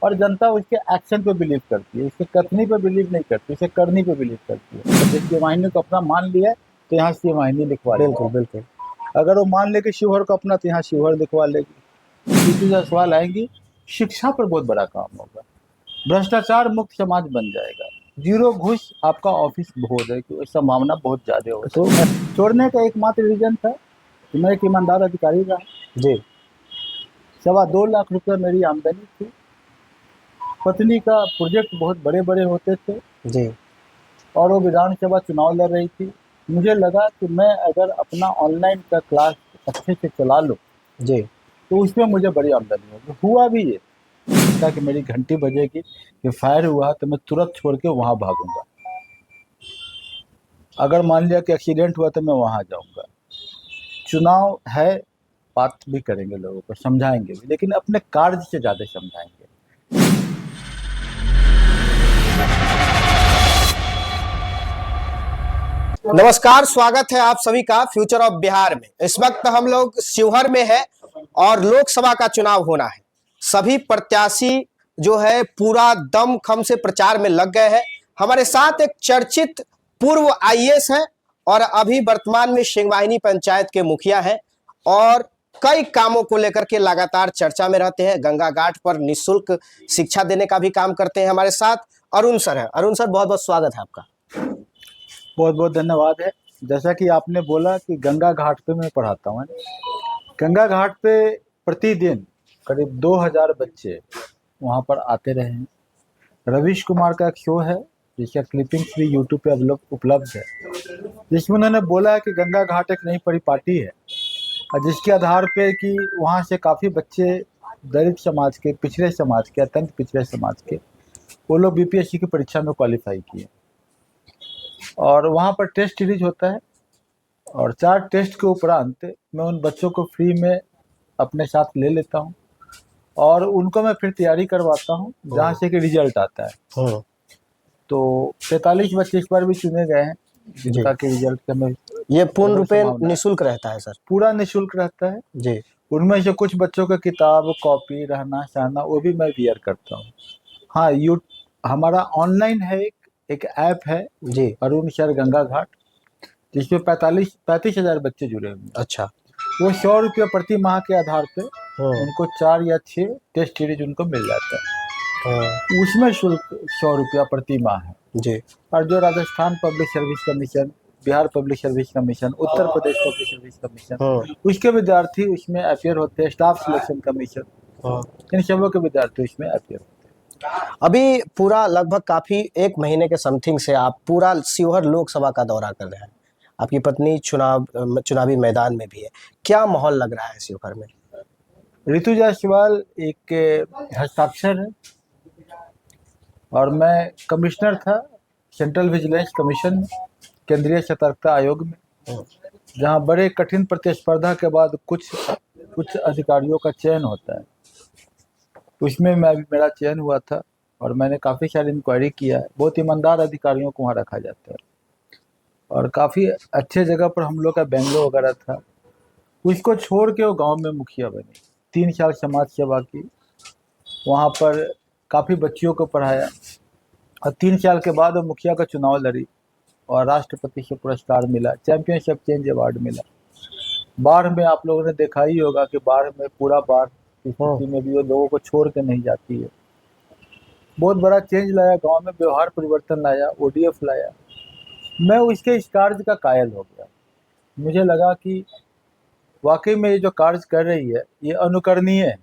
और जनता उसके एक्शन पे बिलीव करती है, इसके कथनी पे बिलीव नहीं करती, इसे करनी पे बिलीव करती है। तो जिस वाहिनी को अपना मान लिया है तो यहाँ से वाहिनी लिखवा लेगी। बिल्कुल बिल्कुल। अगर वो मान ले कि शिवहर को अपना, तो यहाँ शिवहर लिखवा लेगी। ऋतु जायसवाल आएंगी, शिक्षा पर बहुत बड़ा काम होगा, भ्रष्टाचार मुक्त समाज बन जाएगा, जीरो घूस आपका ऑफिस हो जाएगी, संभावना बहुत ज्यादा हो। तो छोड़ने का एकमात्र रीजन था कि मैं एक ईमानदार अधिकारी रहा जी। 2.25 लाख रुपये मेरी आमदनी थी, पत्नी का प्रोजेक्ट बहुत बड़े बड़े होते थे जी। और वो विधानसभा चुनाव लड़ रही थी। मुझे लगा कि मैं अगर अपना ऑनलाइन का क्लास अच्छे से चला लूँ जी। तो उसमें मुझे बड़ी आमदनी होगी। हुआ भी ये, ताकि मेरी घंटी बजेगी कि फायर हुआ तो मैं तुरंत छोड़ के वहाँ भागूंगा, अगर मान लिया कि एक्सीडेंट हुआ तो मैं वहाँ जाऊंगा। चुनाव है, बात भी करेंगे, लोगों को समझाएंगे भी, लेकिन अपने कार्य से ज़्यादा समझाएंगे। नमस्कार, स्वागत है आप सभी का फ्यूचर ऑफ बिहार में। इस वक्त हम लोग शिवहर में है और लोकसभा का चुनाव होना है। सभी प्रत्याशी जो है पूरा दमखम से प्रचार में लग गए हैं। हमारे साथ एक चर्चित पूर्व आईएएस हैं और अभी वर्तमान में सिंहवाहिनी पंचायत के मुखिया हैं और कई कामों को लेकर के लगातार चर्चा में रहते हैं। गंगा घाट पर निःशुल्क शिक्षा देने का भी काम करते हैं। हमारे साथ अरुण सर है। अरुण सर, बहुत बहुत स्वागत है आपका। बहुत बहुत धन्यवाद है। जैसा कि आपने बोला कि गंगा घाट पे मैं पढ़ाता हूँ, गंगा घाट पे प्रतिदिन करीब 2000 बच्चे वहाँ पर आते रहे हैं। रवीश कुमार का एक शो है जिसका क्लिपिंग्स भी यूट्यूब पे उपलब्ध है, जिसमें उन्होंने बोला है कि गंगा घाट एक नई परिपाटी है और जिसके आधार पे कि वहाँ से काफ़ी बच्चे दलित समाज के, पिछड़े समाज के, अत्यंत पिछड़े समाज के, वो लोग बीपीएससी की परीक्षा में क्वालिफाई किए और वहाँ पर टेस्ट सीरीज होता है और 4 टेस्ट के उपरांत मैं उन बच्चों को फ्री में अपने साथ ले लेता हूँ और उनको मैं फिर तैयारी करवाता हूँ जहाँ से कि रिजल्ट आता है। तो 43 बच्चे इस बार भी चुने गए हैं जिनका कि रिजल्ट का मैं, ये पूर्ण रूपे निःशुल्क रहता है सर? पूरा निःशुल्क रहता है जी। उनमें से कुछ बच्चों का किताब, कॉपी, रहना सहना वो भी मैं वियर करता हूँ। हाँ, हमारा ऑनलाइन है, एक ऐप है जी, अरुण सर गंगा घाट, जिसमें 35 हजार बच्चे जुड़े हुए हैं। अच्छा। वो 100 रुपये प्रति माह के आधार पे उनको 4 या 6 टेस्ट सीरीज उनको मिल जाता है। उसमें शुल्क 100 रुपया प्रति माह है जी। और जो Rajasthan Public Service Commission, Bihar Public Service Commission, Uttar Pradesh Public Service Commission, उसके विद्यार्थी उसमें अपियर होते हैं, स्टाफ सिलेक्शन कमीशन, इन सबों के विद्यार्थी उसमें अपियर होते हैं। अभी पूरा लगभग काफी 1 महीने के समथिंग से आप पूरा शिवहर लोकसभा का दौरा कर रहे हैं। आपकी पत्नी चुनावी मैदान में भी है। क्या माहौल लग रहा है शिवहर में? ऋतु जायसवाल एक हस्ताक्षर है और मैं कमिश्नर था सेंट्रल विजिलेंस कमीशन, केंद्रीय सतर्कता आयोग में, जहां बड़े कठिन प्रतिस्पर्धा के बाद कुछ अधिकारियों का चयन होता है। उसमें मेरा चयन हुआ था और मैंने काफ़ी सारी इंक्वायरी किया है। बहुत ईमानदार अधिकारियों को वहाँ रखा जाता है और काफ़ी अच्छे जगह पर हम लोग का बेंगलो वगैरह था। उसको छोड़ के वो गांव में मुखिया बनी, 3 साल समाज सेवा की, वहाँ पर काफ़ी बच्चियों को पढ़ाया और 3 साल के बाद वो मुखिया का चुनाव लड़ी और राष्ट्रपति से पुरस्कार मिला, चैंपियंस ऑफ चेंज अवार्ड मिला। बाढ़ में आप लोगों ने देखा ही होगा कि बाढ़ में पूरा बाढ़ की स्थिति में भी वो लोगों को छोड़ के नहीं जाती है। बहुत बड़ा चेंज लाया गांव में, व्यवहार परिवर्तन लाया, ओडीएफ लाया। मैं उसके इस कार्य का कायल हो गया। मुझे लगा कि वाकई में ये जो कार्य कर रही है ये अनुकरणीय है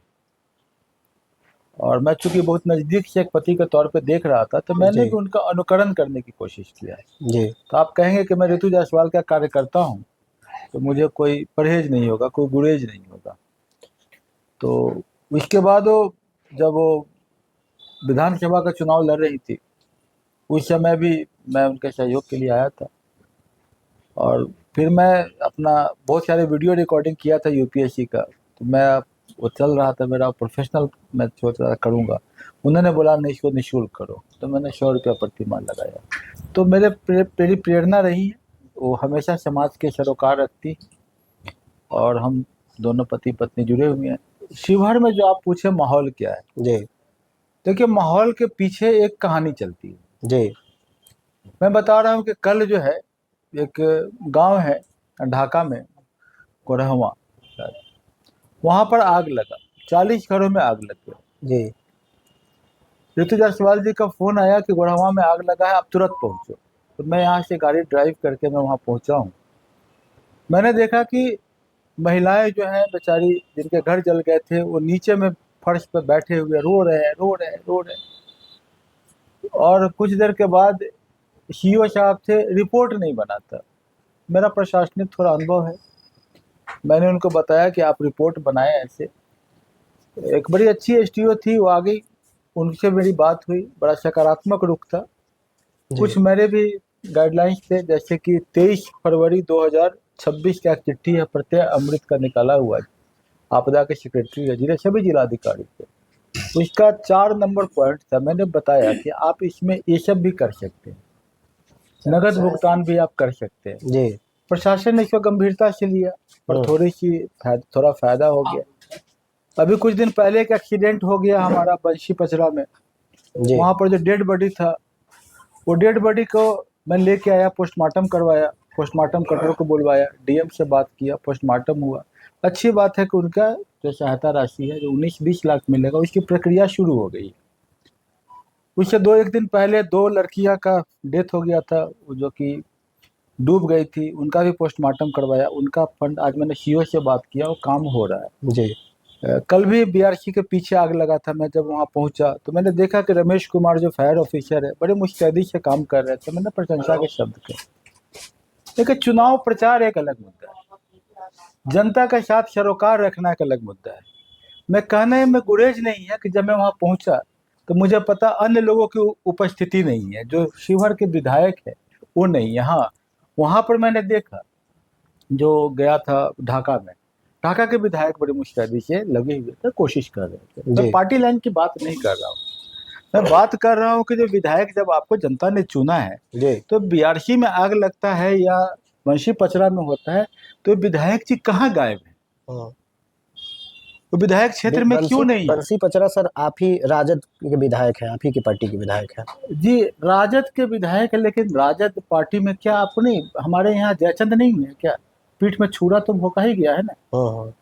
और मैं चूंकि बहुत नज़दीक से एक पति के तौर पे देख रहा था तो मैंने भी उनका अनुकरण करने की कोशिश किया जी। तो आप कहेंगे कि मैं ऋतु जायसवाल का कार्य करता हूँ तो मुझे कोई परहेज नहीं होगा, कोई गुरेज नहीं होगा। तो उसके बाद जब वो विधानसभा का चुनाव लड़ रही थी उस समय भी मैं उनके सहयोग के लिए आया था और फिर मैं अपना बहुत सारे वीडियो रिकॉर्डिंग किया था यूपीएससी का। तो मैं वो चल रहा था मेरा प्रोफेशनल, मैं सोच रहा करूँगा। उन्होंने बोला नहीं, इसको निःशुल्क करो, तो मैंने 100 रुपया प्रति माह लगाया। तो मेरी प्रेरणा रही है, वो हमेशा समाज के सरोकार रखती और हम दोनों पति पत्नी जुड़े हुए हैं। शिवहर में जो आप पूछे माहौल क्या है जी। देखिए, माहौल के पीछे एक कहानी चलती है। जी मैं बता रहा हूँ कि कल जो है एक गांव है ढाका में, कोरहवा, वहां पर आग लगा, 40 घरों में आग लग गया। जी ऋतु जायसवाल जी का फोन आया कि गोढ़वा में आग लगा है, आप तुरंत पहुंचो। तो मैं यहाँ से गाड़ी ड्राइव करके मैं वहाँ पहुंचा हूँ। मैंने देखा कि महिलाएं जो हैं बेचारी, जिनके घर जल गए थे, वो नीचे में फर्श पर बैठे हुए रो रहे हैं, रो रहे हैं, रो रहे हैं। और कुछ देर के बाद सीओ साहब थे, रिपोर्ट नहीं बनाता। मेरा प्रशासनिक थोड़ा अनुभव है, मैंने उनको बताया कि आप रिपोर्ट बनाएं ऐसे। एक बड़ी अच्छी एसटीओ थी, वो आ गई, उनसे मेरी बात हुई, बड़ा सकारात्मक रुख था। जी कुछ मेरे भी गाइडलाइंस थे, जैसे कि 23 फरवरी 2026 का एक चिट्ठी है, प्रत्यय अमृत का निकाला हुआ है, आपदा के सेक्रेटरी है, जिले सभी जिलाधिकारी थे। उसका 4 नंबर पॉइंट था। मैंने बताया कि आप इसमें ये सब भी कर सकते हैं, नगद भुगतान भी आप कर सकते हैं। जी प्रशासन ने इसको गंभीरता से लिया, पर थोड़ा फायदा हो गया। अभी कुछ दिन पहले एक एक्सीडेंट हो गया हमारा बंशी पचरा में। जी वहाँ पर जो डेड बॉडी था, वो डेड बॉडी को मैं लेके आया, पोस्टमार्टम करवाया, पोस्टमार्टम कटर को बुलवाया, डीएम से बात किया, पोस्टमार्टम हुआ। अच्छी बात है कि उनका जो सहायता राशि है, जो 19-20 लाख मिलेगा, उसकी प्रक्रिया शुरू हो गई। उससे एक दिन पहले 2 लड़कियां का डेथ हो गया था, जो कि डूब गई थी, उनका भी पोस्टमार्टम करवाया, उनका फंड आज मैंने सीओ से बात किया, वो काम हो रहा है। जी कल भी बीआरसी के पीछे आग लगा था। मैं जब वहाँ पहुँचा तो मैंने देखा कि रमेश कुमार जो फायर ऑफिसर है, बड़े मुस्तैदी से काम कर रहे थे। मैंने प्रशंसा के शब्द कहे। लेकिन चुनाव प्रचार एक अलग मुद्दा है, जनता के साथ सरोकार रखना एक अलग मुद्दा है। मैं कहने में गुरेज नहीं है कि जब मैं वहाँ पहुँचा तो मुझे पता अन्य लोगों की उपस्थिति नहीं है, जो शिवहर के विधायक है वो नहीं। यहाँ वहाँ पर मैंने देखा, जो गया था ढाका में, ढाका के विधायक बड़ी मुस्तैदी से लगे हुए थे, कोशिश कर रहे थे। मैं पार्टी लाइन की बात नहीं कर रहा हूँ, मैं बात कर रहा हूँ कि जो विधायक, जब आपको जनता ने चुना है, जी तो बीआरसी में आग लगता है या बंशी पचरा में होता है, तो विधायक जी कहाँ गायब है? तो विधायक क्षेत्र में क्यों नहीं है? बंसी पचरा सर, आप ही राजद के विधायक हैं, आप ही की पार्टी के विधायक हैं। जी, राजद के विधायक है, लेकिन राजद पार्टी में क्या आपको नहीं, हमारे यहाँ जयचंद नहीं है क्या? पीठ में छुरा तो भोंका ही गया है ना।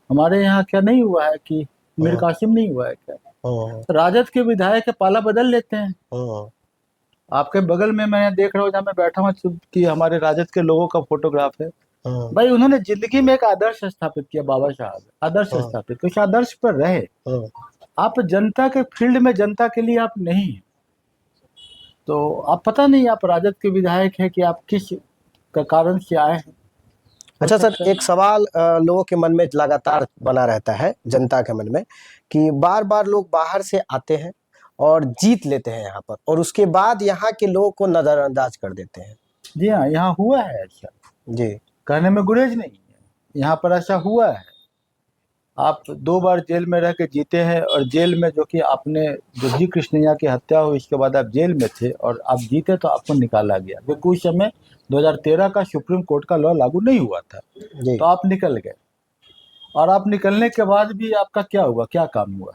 हमारे यहाँ क्या नहीं हुआ है कि मीर कासिम नहीं हुआ है क्या? राजद के विधायक के पाला बदल लेते हैं। आपके बगल में मैं देख रहा हूँ, जहाँ मैं बैठा हूँ, कि हमारे राजद के लोगों का फोटोग्राफ है। भाई, उन्होंने जिंदगी में एक आदर्श स्थापित किया, बाबा साहब आदर्श स्थापित, कुछ आदर्श पर रहे। आप जनता के फील्ड में, जनता के लिए आप नहीं है, तो आप पता नहीं आप राजद के विधायक हैं कि आप किस कारण से आए हैं। अच्छा सर, एक सवाल लोगों के मन में लगातार बना रहता है, जनता के मन में, कि बार बार लोग बाहर से आते हैं और जीत लेते हैं यहाँ पर, और उसके बाद यहाँ के लोगों को नजरअंदाज कर देते हैं। जी हाँ, यहाँ हुआ है ऐसा, जी कहने में गुरेज नहीं है, यहाँ पर ऐसा हुआ है। आप 2 बार जेल में रह के जीते हैं, और जेल में जो कि आपने, जो जी कृष्णैया की हत्या हुई, इसके बाद आप जेल में थे और आप जीते, तो आपको निकाला गया, क्योंकि उस समय 2013 का सुप्रीम कोर्ट का लॉ लागू नहीं हुआ था, तो आप निकल गए। और आप निकलने के बाद भी आपका क्या हुआ, क्या काम हुआ?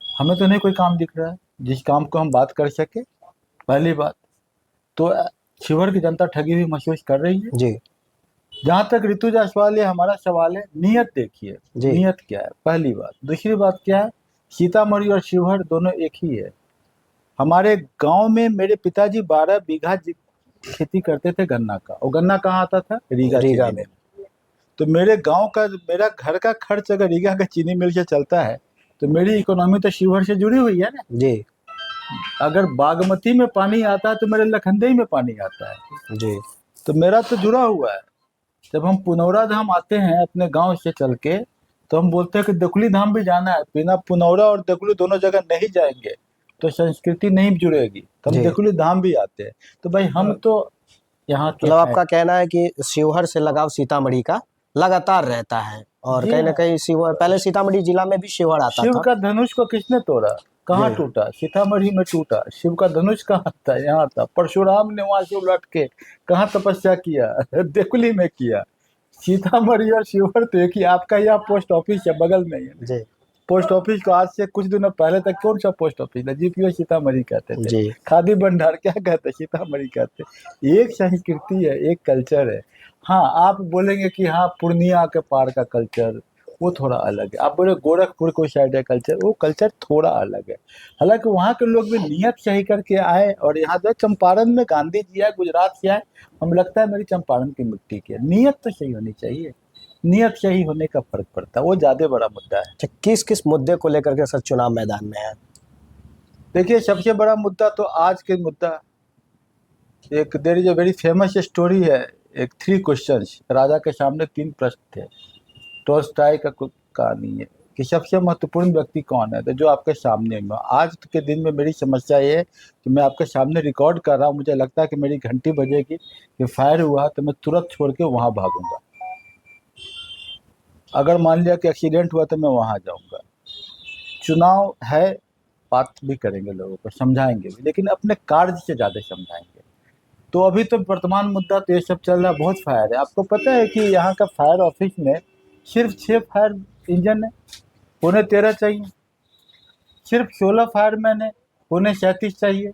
हमें तो नहीं कोई काम दिख रहा है जिस काम को हम बात कर सके। पहली बात तो शिवहर की जनता ठगी हुई महसूस कर रही है। जी जहाँ तक ऋतु जायसवाल, ये हमारा सवाल है, नियत देखिए, नियत क्या है, पहली बात। दूसरी बात क्या है, सीतामढ़ी और शिवहर दोनों एक ही है। हमारे गांव में मेरे पिताजी 12 बीघा खेती करते थे गन्ना का, और गन्ना कहाँ आता था? रीगा में। तो मेरे गांव का, मेरा घर का खर्च अगर रीगा का चीनी मिल से चलता है, तो मेरी इकोनॉमी तो शिवहर से जुड़ी हुई है ना जी। अगर बागमती में पानी आता है तो मेरे लखनदेई में पानी आता है जी, तो मेरा तो जुड़ा हुआ है। जब हम पुनौरा धाम आते हैं अपने गांव से चल के, तो हम बोलते हैं कि दकुली धाम भी जाना है, बिना पुनौरा और दकुली दोनों जगह नहीं जाएंगे तो संस्कृति नहीं जुड़ेगी, तो हम दकुली धाम भी आते हैं। तो भाई हम तो यहाँ के, मतलब आपका कहना है कि शिवहर से लगाव सीतामढ़ी का लगातार रहता है, और कहीं ना कहीं शिवहर, पहले सीतामढ़ी जिला में भी शिवहर आता था। शिव का धनुष को किसने तोड़ा, कहाँ टूटा? सीतामढ़ी में टूटा। शिव का धनुष कहाँ था? यहाँ था। परशुराम ने वहां से उलट के कहाँ तपस्या किया? देकुली में किया। सीतामढ़ी और शिवहर तो एक ही। आपका यहाँ पोस्ट ऑफिस है बगल में है। पोस्ट ऑफिस को आज से कुछ दिनों पहले तक कौन सा पोस्ट ऑफिस था? जीपीओ सीतामढ़ी कहते थे, जी। खादी भंडार क्या कहते, सीतामढ़ी कहते। एक संस्कृति है, एक कल्चर है। हाँ, आप बोलेंगे कि हाँ पूर्णिया के पार का कल्चर वो थोड़ा अलग है, आप बोले गोरखपुर को साइड है कल्चर, वो कल्चर थोड़ा अलग है। हालांकि वहाँ के लोग भी नियत सही करके आए, और यहाँ जो चंपारण में गांधी जी आए, गुजरात से आए, हमें लगता है मेरी चंपारण की मिट्टी की है। नियत तो सही होनी चाहिए, नियत सही होने का फर्क पड़ता है, वो ज्यादा बड़ा मुद्दा है। अच्छा, किस किस मुद्दे को लेकर के सर चुनाव मैदान में है? देखिए, सबसे बड़ा मुद्दा तो आज के मुद्दा, एक there is a very famous story है, एक 3 क्वेश्चंस, राजा के सामने 3 प्रश्न थे। टॉल्स्टॉय का कहानी है कि सबसे महत्वपूर्ण व्यक्ति कौन है, तो जो आपके सामने में। आज के दिन में मेरी समस्या ये है कि मैं आपके सामने रिकॉर्ड कर रहा हूँ, मुझे लगता है कि मेरी घंटी बजेगी कि फायर हुआ तो मैं तुरंत छोड़ के वहाँ भागूंगा। अगर मान लिया कि एक्सीडेंट हुआ तो मैं वहाँ जाऊंगा। चुनाव है, बात भी करेंगे, लोगों को समझाएंगे भी, लेकिन अपने कार्य से ज़्यादा समझाएंगे। तो अभी तो वर्तमान मुद्दा तो ये सब चल रहा है, बहुत फायर है। आपको पता है कि यहाँ का फायर ऑफिस में सिर्फ 6 फायर इंजन है, उन्हें 13 चाहिए। सिर्फ 16 फायरमैन है, उन्हें 37 चाहिए।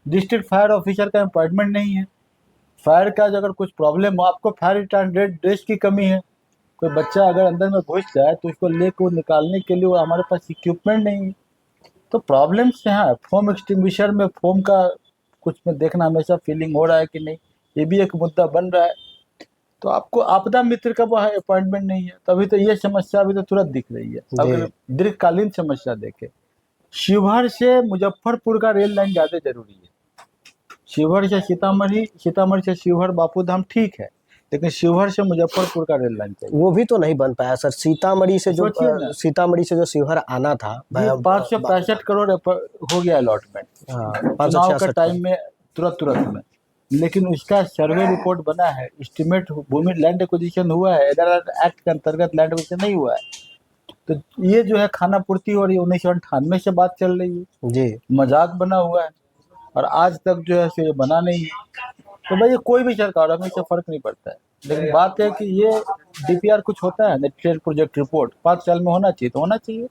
डिस्ट्रिक्ट फायर ऑफिसर का अपॉइंटमेंट नहीं है। फायर का अगर कुछ प्रॉब्लम हो, आपको फायर रिटार्डेंट ड्रेस की कमी है, कोई बच्चा अगर अंदर में घुस जाए तो उसको लेकर निकालने के लिए हमारे पास इक्विपमेंट नहीं है। तो प्रॉब्लम्स यहाँ है। फोम एक्सटिंग्विशर में फोम का कुछ में देखना हमेशा फीलिंग हो रहा है कि नहीं, ये भी एक मुद्दा बन रहा है। तो आपको आपदा मित्र का वह अपॉइंटमेंट नहीं है, तभी तो ये समस्या अभी तो तुरंत दिख रही है। अगर दीर्घकालीन समस्या देखे, शिवहर से मुजफ्फरपुर का रेल लाइन ज़्यादा जरूरी है। शिवहर से सीतामढ़ी, सीतामढ़ी से शिवहर बापूधाम ठीक है, लेकिन शिवहर से मुजफ्फरपुर का रेल लाइन चाहिए। वो भी तो नहीं बन पाया सर। सीतामढ़ी से जो शिवहर आना था, 565 करोड़ हो गया अलॉटमेंट चुनाव का टाइम में, तुरंत में। लेकिन उसका सर्वे रिपोर्ट बना है, एस्टिमेट भूमि लैंड एक्विजिशन हुआ है, एक्ट के अंतर्गत लैंड एक्विजिशन नहीं हुआ है। तो ये जो है खाना पूर्ति हो रही है, 1998 से बात चल रही है जी, मजाक बना हुआ है, और आज तक जो है सो ये बना नहीं है। तो भाई ये कोई भी सरकार, हमें इससे फर्क नहीं पड़ता है। लेकिन बात है कि ये डीपीआर कुछ होता है, नेशनल प्रोजेक्ट रिपोर्ट 5 साल में होना चाहिए तो होना चाहिए।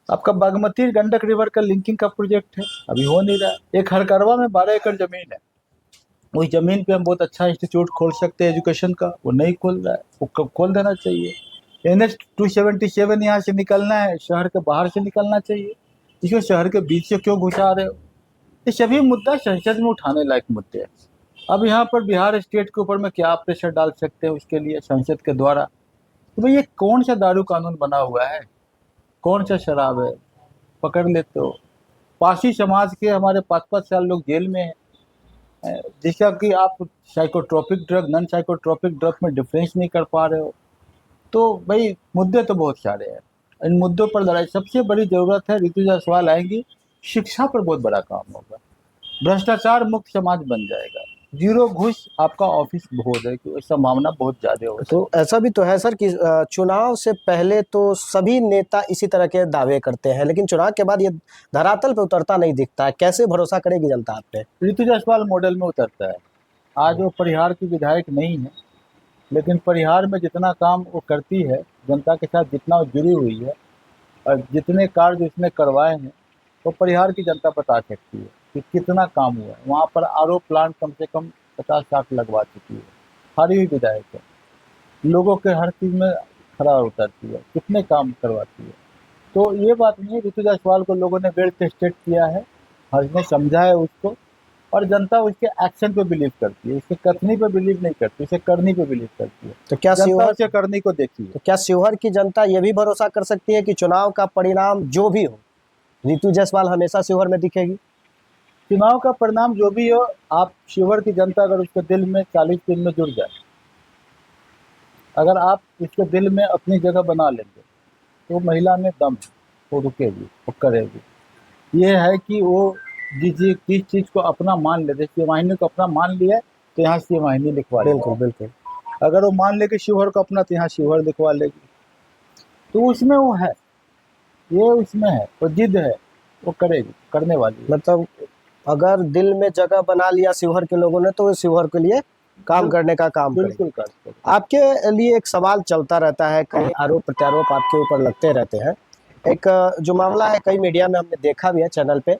आपका बागमती गंडक रिवर का लिंकिंग का प्रोजेक्ट है, अभी हो नहीं रहा है। एक हरकरवा में 12 एकड़ जमीन है, उस जमीन पे हम बहुत अच्छा इंस्टीट्यूट खोल सकते हैं एजुकेशन का, वो नहीं खोल रहा है, वो खोल देना चाहिए। NH 277 यहाँ से निकलना है, शहर के बाहर से निकलना चाहिए, इसको शहर के बीच से क्यों घुसा रहे हो? ये सभी मुद्दा संसद में उठाने लायक मुद्दे हैं। अब यहाँ पर बिहार स्टेट के ऊपर में क्या प्रेशर डाल सकते हैं उसके लिए संसद के द्वारा? तो भाई ये कौन सा दारू कानून बना हुआ है, कौन सा शराब है, पकड़ लेते हो। पासी समाज के हमारे 5-5 साल लोग जेल में हैं, जिसका कि आप psychotropic drug non psychotropic drug में डिफरेंस नहीं कर पा रहे हो। तो भाई मुद्दे तो बहुत सारे हैं, इन मुद्दों पर लड़ाई सबसे बड़ी जरूरत है। ऋतु जायसवाल आएंगी, शिक्षा पर बहुत बड़ा काम होगा, भ्रष्टाचार मुक्त समाज बन जाएगा, 0 घूस आपका ऑफिस हो जाएगी, संभावना बहुत ज्यादा हो। तो ऐसा भी तो है सर कि चुनाव से पहले तो सभी नेता इसी तरह के दावे करते हैं, लेकिन चुनाव के बाद ये धरातल पे उतरता नहीं दिखता है। कैसे भरोसा करेगी जनता आप पे? ऋतु जायसवाल मॉडल में उतरता है। आज वो परिहार की विधायक नहीं है, लेकिन परिहार में जितना काम वो करती है, जनता के साथ जितना वो जुड़ी हुई है, और जितने कार्य उसने करवाए हैं, वो परिहार की जनता बता सकती है कि कितना काम हुआ है। वहाँ पर आरओ प्लांट कम से कम 50-60 लगवा चुकी है, हारी हुई विधायक है, लोगों के हर चीज़ में खरा उतरती है, कितने काम करवाती है। तो ये बात नहीं है, ऋतु जायसवाल को लोगों ने वेल टेस्टेड किया है, हर समझा है उसको, और जनता उसके एक्शन पे बिलीव करती है, उसके कथनी पे बिलीव नहीं करती, उसे करनी पे बिलीव करती है। तो क्या जनता उसे करनी को देखती है। तो क्या शिवहर की जनता ये भी भरोसा कर सकती है कि चुनाव का परिणाम जो भी हो, ऋतु जायसवाल हमेशा शिवहर में दिखेगी? चुनाव का परिणाम जो भी हो, आप शिवहर की जनता अगर उसके दिल में 40 दिन में जुड़ जाए, अगर आप इसके दिल में अपनी जगह बना लेंगे, तो महिला में दम है, वो रुकेगी, वो करेगी। ये है कि वो किस चीज़ को अपना मान ले, जैसे वाहिनी को अपना मान लिया तो यहाँ से वाहिनी लिखवा लेगी। बिल्कुल बिल्कुल। अगर वो मान ले कि शिवहर को अपना, तो यहाँ शिवहर लिखवा लेगी। तो उसमें वो है, ये उसमें है, वो जिद है, वो करेगी, करने वाली है। मतलब अगर दिल में जगह बना लिया शिवहर के लोगों ने, तो शिवहर के लिए काम करने का काम बिल्कुल करते। आपके लिए एक सवाल चलता रहता है, कई आरोप प्रत्यारोप आपके ऊपर लगते रहते हैं एक जो मामला है कई मीडिया में हमने देखा भी है चैनल पे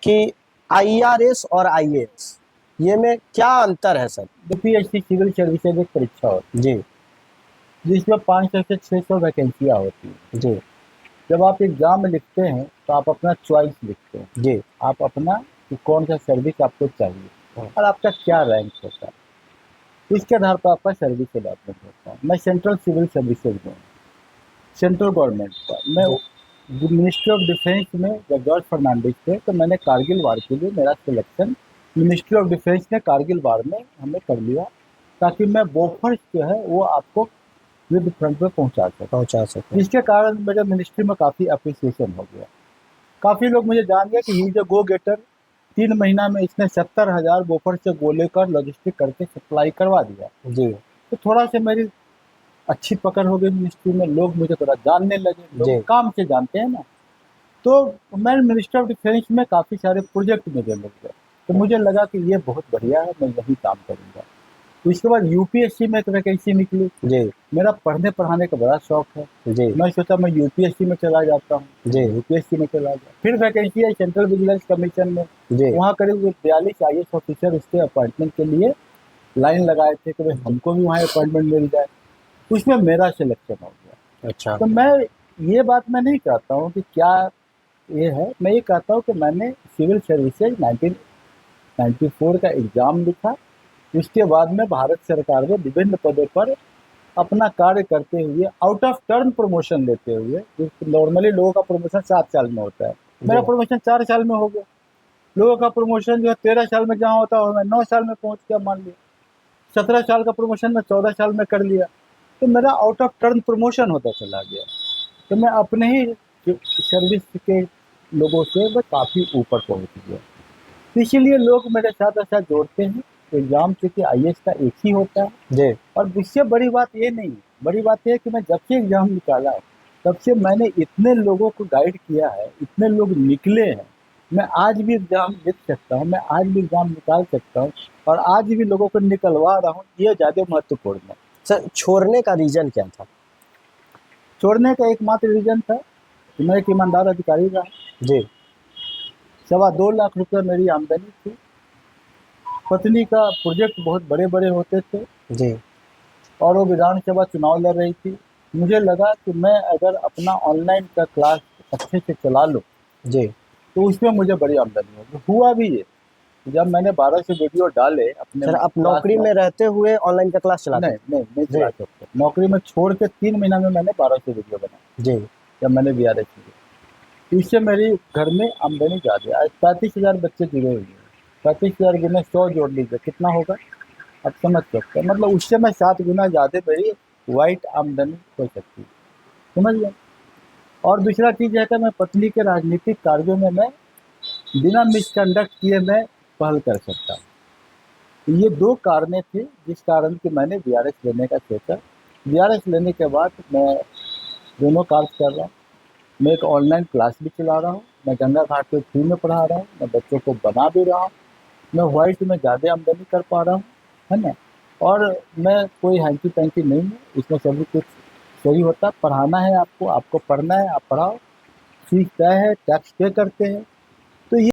कि आईआरएस और आईएएस ये में क्या अंतर है सर? यूपीएससी सिविल सर्विसेज एक परीक्षा होती जी है जिसमें 500 से 600 वैकेंसियाँ होती हैं। जी जब आप एग्जाम में लिखते हैं तो आप अपना चॉइस लिखते हैं, जी आप अपना कि कौन सा सर्विस आपको चाहिए और आपका क्या रैंक होता है, इसके आधार पर आपका सर्विस अलॉटमेंट होता है। मैं सेंट्रल सिविल सर्विसेज में हूँ, सेंट्रल गवर्नमेंट का। मैं मिनिस्ट्री ऑफ डिफेंस में जब जॉर्ज फर्नांडिस थे तो मैंने कारगिल वार के लिए मेरा सिलेक्शन मिनिस्ट्री ऑफ डिफेंस ने कारगिल वार में हमें कर लिया, ताकि मैं बोफर्स जो है वो आपको युद्ध फ्रंट पे पहुंचा सकूं। जिसके कारण मेरे मिनिस्ट्री में काफ़ी अप्रिसिएशन हो गया। काफ़ी लोग मुझे जान गए कि ही इज अ गो गेटर। 3 महीना में इसने 70,000 बोफर से गोले कर लॉजिस्टिक करके सप्लाई करवा दिया। जी तो थोड़ा से मेरी अच्छी पकड़ हो गई मिनिस्ट्री में, लोग मुझे थोड़ा जानने लगे, जी। लोग काम से जानते हैं ना। तो मैं मिनिस्टर ऑफ डिफेंस में काफ़ी सारे प्रोजेक्ट मुझे मिल गए, तो मुझे लगा कि ये बहुत बढ़िया है, मैं यही काम करूँगा। तो इसके बाद यूपीएससी में एक वैकेंसी निकली। जी मेरा पढ़ने पढ़ाने का बड़ा शौक है, जी मैं सोचा मैं यूपीएससी में चला जाता हूँ। जी यूपीएससी में चला गया, फिर वैकेंसी आई सेंट्रल विजिलेंस कमीशन में। जी वहाँ करीब 42 आईएएस ऑफिसर उसके अपॉइंटमेंट के लिए लाइन लगाए थे कि भाई हमको भी वहाँ अपॉइंटमेंट मिल जाए। उसमें मेरा सिलेक्शन हो गया। अच्छा तो मैं ये बात मैं नहीं कहता हूँ कि क्या ये है, मैं ये कहता हूँ कि मैंने सिविल सर्विसेज 1994 का एग्ज़ाम लिखा। उसके बाद में भारत सरकार में विभिन्न पदों पर अपना कार्य करते हुए आउट ऑफ टर्न प्रमोशन लेते हुए, नॉर्मली लोगों का प्रमोशन 7 साल में होता है, मेरा प्रमोशन 4 साल में हो गया। लोगों का प्रमोशन जो है 13 साल में जहाँ होता है मैं 9 साल में पहुँच गया, मान लिया 17 साल का प्रमोशन मैं 14 साल में कर लिया। तो मेरा आउट ऑफ टर्न प्रमोशन होता चला गया। तो मैं अपने ही सर्विस के लोगों से मैं काफ़ी ऊपर पहुँच गया। तो इसीलिए लोग मेरे साथ ऐसा जोड़ते हैं। एग्ज़ाम चूँकि आईएएस का एक ही होता है, जी और इससे बड़ी बात ये नहीं है, बड़ी बात ये है कि मैं जब से एग्ज़ाम निकाला है तब से मैंने इतने लोगों को गाइड किया है, इतने लोग निकले हैं। मैं आज भी एग्ज़ाम लिख सकता हूँ, मैं आज भी एग्ज़ाम निकाल सकता हूँ और आज भी लोगों को निकलवा रहा हूँ, ये ज़्यादा महत्वपूर्ण है। सर, छोड़ने का रीजन क्या था? छोड़ने का एकमात्र रीज़न था कि मैं एक ईमानदार अधिकारी रहा। जी 2.25 लाख रुपये मेरी आमदनी थी। पत्नी का प्रोजेक्ट बहुत बड़े बड़े होते थे जी और वो विधानसभा चुनाव लड़ रही थी। मुझे लगा कि मैं अगर अपना ऑनलाइन का क्लास अच्छे से चला लूँ जी तो उसमें मुझे बड़ी आमदनी होगी। हुआ भी ये, जब मैंने 12 से वीडियो डाले अपने सर, आप क्लास नौकरी में रहते हुए ऑनलाइन का क्लास चलाते नहीं चला सकता। नौकरी में छोड़ के 3 महीना में मैंने 12 से वीडियो बनाया जी जब मैंने बीआरएस किया। तो इससे मेरी घर में आमदनी ज़्यादा। आज 35,000 बच्चे जुड़े हुए हैं। 35,000 गुना 100 जोड़ लीजिए कितना होगा, आप समझ सकते हैं। मतलब उससे मैं 7 गुना ज़्यादा मेरी वाइट आमदनी हो सकती है, समझ गए। और दूसरा चीज़ है कि मैं पत्नी के राजनीतिक कार्यों में मैं बिना मिसकंडक्ट किए मैं पहल कर सकता हूँ। तो ये 2 कारणे थे जिस कारण कि मैंने बीआरएस लेने का सोचा। बीआरएस लेने के बाद मैं दोनों कार्य कर रहा हूँ। मैं एक ऑनलाइन क्लास भी चला रहा हूँ, मैं गंगा घाट पे फ्री में पढ़ा रहा हूँ, मैं बच्चों को बना भी रहा हूँ, मैं व्हाइट में ज़्यादा आमदनी कर पा रहा हूँ, है ना। और मैं कोई हैंकी पैंकी नहीं हूँ, इसमें सभी कुछ सही होता। पढ़ाना है आपको, आपको पढ़ना है, आप पढ़ाओ, फीस तय है, टैक्स पे करते हैं,